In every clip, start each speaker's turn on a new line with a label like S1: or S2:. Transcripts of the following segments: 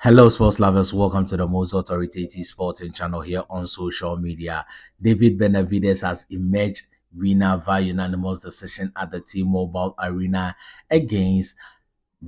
S1: Hello, sports lovers. Welcome to the most authoritative sporting channel here on social media. David Benavides has emerged winner via unanimous decision at the T-Mobile Arena against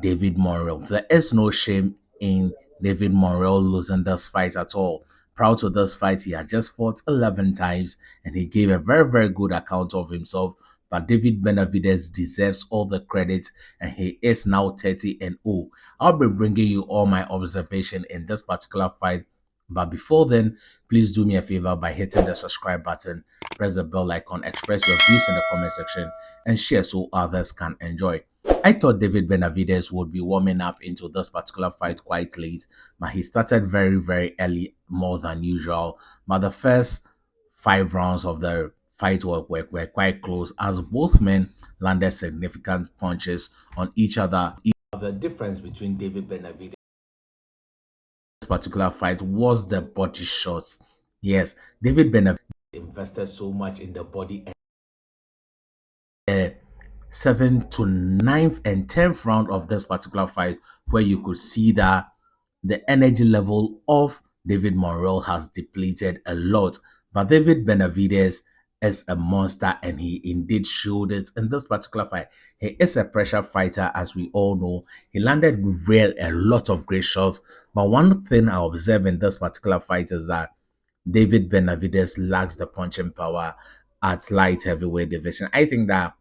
S1: David Morrell. There is no shame in David Morrell losing this fight at all. Proud to this fight, he has just fought 11 times and he gave a very, very good account of himself. But David Benavides deserves all the credit and he is now 30 and 0. I'll be bringing you all my observation in this particular fight. But before then, please do me a favor by hitting the subscribe button, press the bell icon, express your views in the comment section, and share so others can enjoy. I thought David Benavides would be warming up into this particular fight quite late, but he started very, very early, more than usual. But the first 5 rounds of the fight were quite close as both men landed significant punches on each other. The difference between David Benavides this particular fight was the body shots. Yes, David Benavides invested so much in the body and 7th to 9th and 10th round of this particular fight where you could see that the energy level of David Morrell has depleted a lot. But David Benavides is a monster and he indeed showed it in this particular fight. He is a pressure fighter, as we all know. He landed a lot of great shots. But one thing I observe in this particular fight is that David Benavides lacks the punching power at light heavyweight division. I think that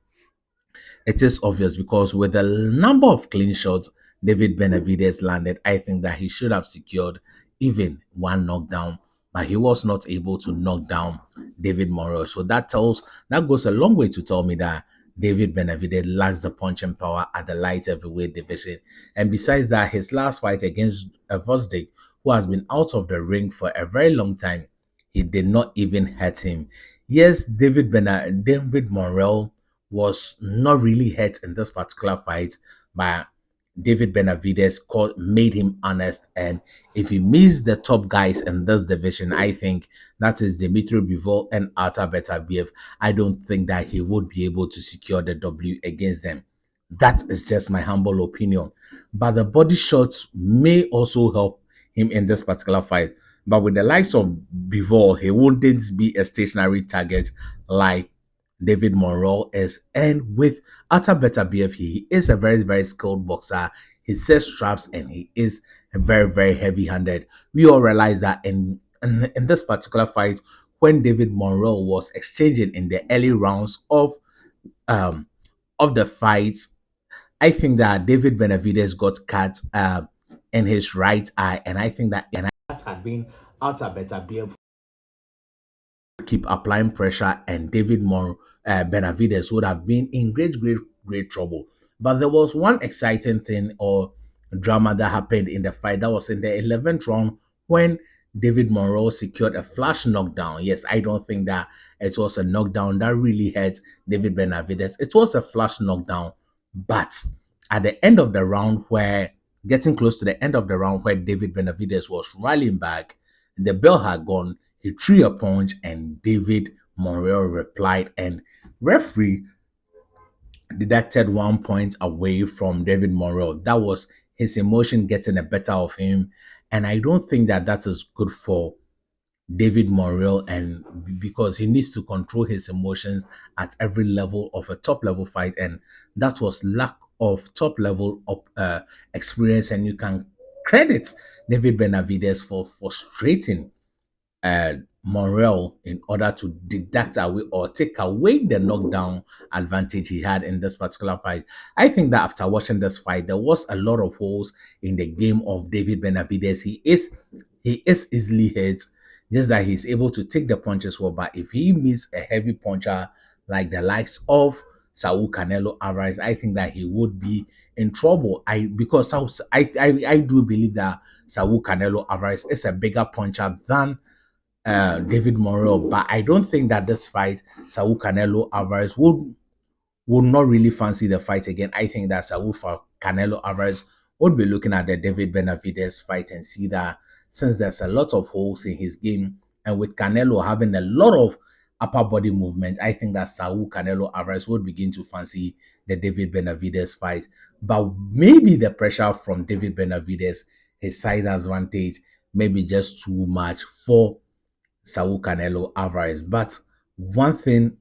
S1: it is obvious because with the number of clean shots David Benavides landed, I think that he should have secured even one knockdown, but he was not able to knock down David Morrell. So that goes a long way to tell me that David Benavides lacks the punching power at the light heavyweight division. And besides that, his last fight against a Vosdick, who has been out of the ring for a very long time, he did not even hurt him. Yes, David Morrell was not really hurt in this particular fight, but David Benavides made him honest. And if he meets the top guys in this division, I think that is Dimitri Bivol and Artur Beterbiev. I don't think that he would be able to secure the W against them. That is just my humble opinion. But the body shots may also help him in this particular fight. But with the likes of Bivol, he wouldn't be a stationary target like David Morrell is. And with Artur Beterbiev, he is a very, very skilled boxer. He sets traps and he is very, very heavy-handed. We all realize that in this particular fight, when David Morrell was exchanging in the early rounds um of the fights, I think that David Benavides got cut in his right eye, and I think that had been Artur Beterbiev keep applying pressure, and Benavides would have been in great, great, great trouble. But there was one exciting thing or drama that happened in the fight. That was in the 11th round when David Morrell secured a flash knockdown. Yes, I don't think that it was a knockdown that really hurt David Benavides. It was a flash knockdown, but at the end of the round, where getting close to the end of the round, where David Benavides was rallying back, the bell had gone. He threw a punch and David Morrell replied, and referee deducted 1 point away from David Morrell. That was his emotion getting the better of him, and I don't think that that is good for David Morrell, and because he needs to control his emotions at every level of a top level fight, and that was lack of top level of experience, and you can credit David Benavides for frustrating uh, Morrell in order to deduct away or take away the knockdown advantage he had in this particular fight. I think that after watching this fight, there was a lot of holes in the game of David Benavides. He is easily hit, just that he's able to take the punches well. But if he meets a heavy puncher like the likes of Saul Canelo Alvarez, I think that he would be in trouble. I do believe that Saul Canelo Alvarez is a bigger puncher than David Morrell, but I don't think that this fight, Saul Canelo Alvarez would not really fancy the fight again. I think that Saul for Canelo Alvarez would be looking at the David Benavides fight and see that since there's a lot of holes in his game, and with Canelo having a lot of upper body movement, I think that Saul Canelo Alvarez would begin to fancy the David Benavides fight. But maybe the pressure from David Benavides his size advantage may be just too much for Saul Canelo Alvarez. But one thing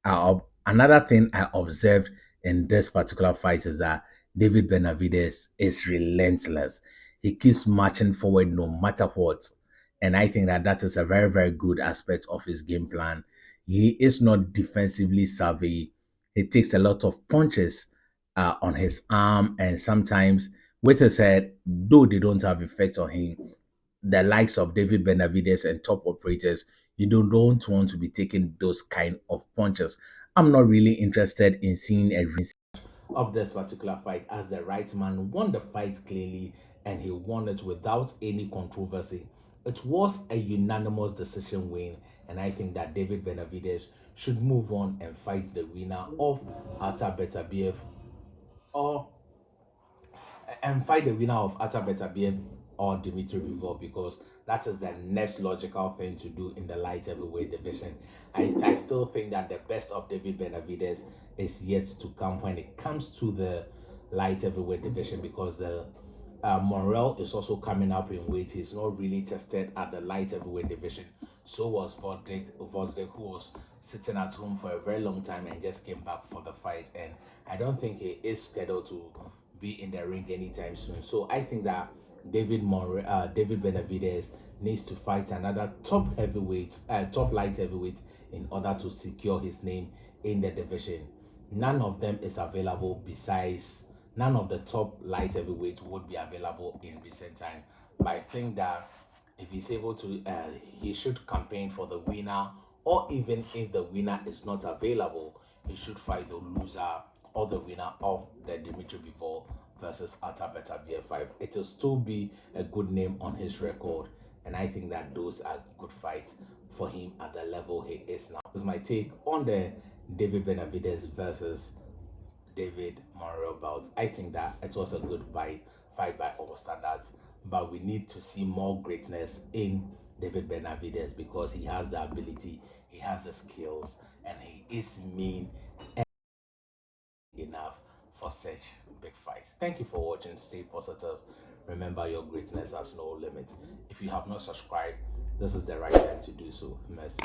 S1: another thing I observed in this particular fight is that David Benavides is relentless. He keeps marching forward no matter what. And I think that that is a very, very good aspect of his game plan. He is not defensively savvy. He takes a lot of punches on his arm and sometimes with his head, though they don't have effect on him, the likes of David Benavides and top operators, you don't want to be taking those kind of punches. I'm not really interested in seeing a of this particular fight as the right man won the fight cleanly and he won it without any controversy. It was a unanimous decision win, and I think that David Benavides should move on and fight the winner of Arta Beterbiev or and fight the winner of Arta Beterbiev or Dimitri Bivol because that is the next logical thing to do in the light heavyweight division. I still think that the best of David Benavides is yet to come when it comes to the light heavyweight division because the Morrell is also coming up in weight. He's not really tested at the light heavyweight division. So was Vosdek, who was sitting at home for a very long time and just came back for the fight. And I don't think he is scheduled to be in the ring anytime soon. So I think that David Benavides needs to fight another top light heavyweight in order to secure his name in the division. None of them is available besides none of the top light heavyweights would be available in recent time. But I think that if he's able to, he should campaign for the winner, or even if the winner is not available, he should fight the loser or the winner of the Dimitri Bivol versus Arta Beterbiev 5. It will still be a good name on his record, and I think that those are good fights for him at the level he is now. This is my take on the David Benavides versus David Morrell bout. I think that it was a good fight by all standards, but we need to see more greatness in David Benavides because he has the ability, he has the skills, and he is mean enough for such big fights. Thank you for watching. Stay positive. Remember, your greatness has no limit. If you have not subscribed, this is the right time to do so. Merci.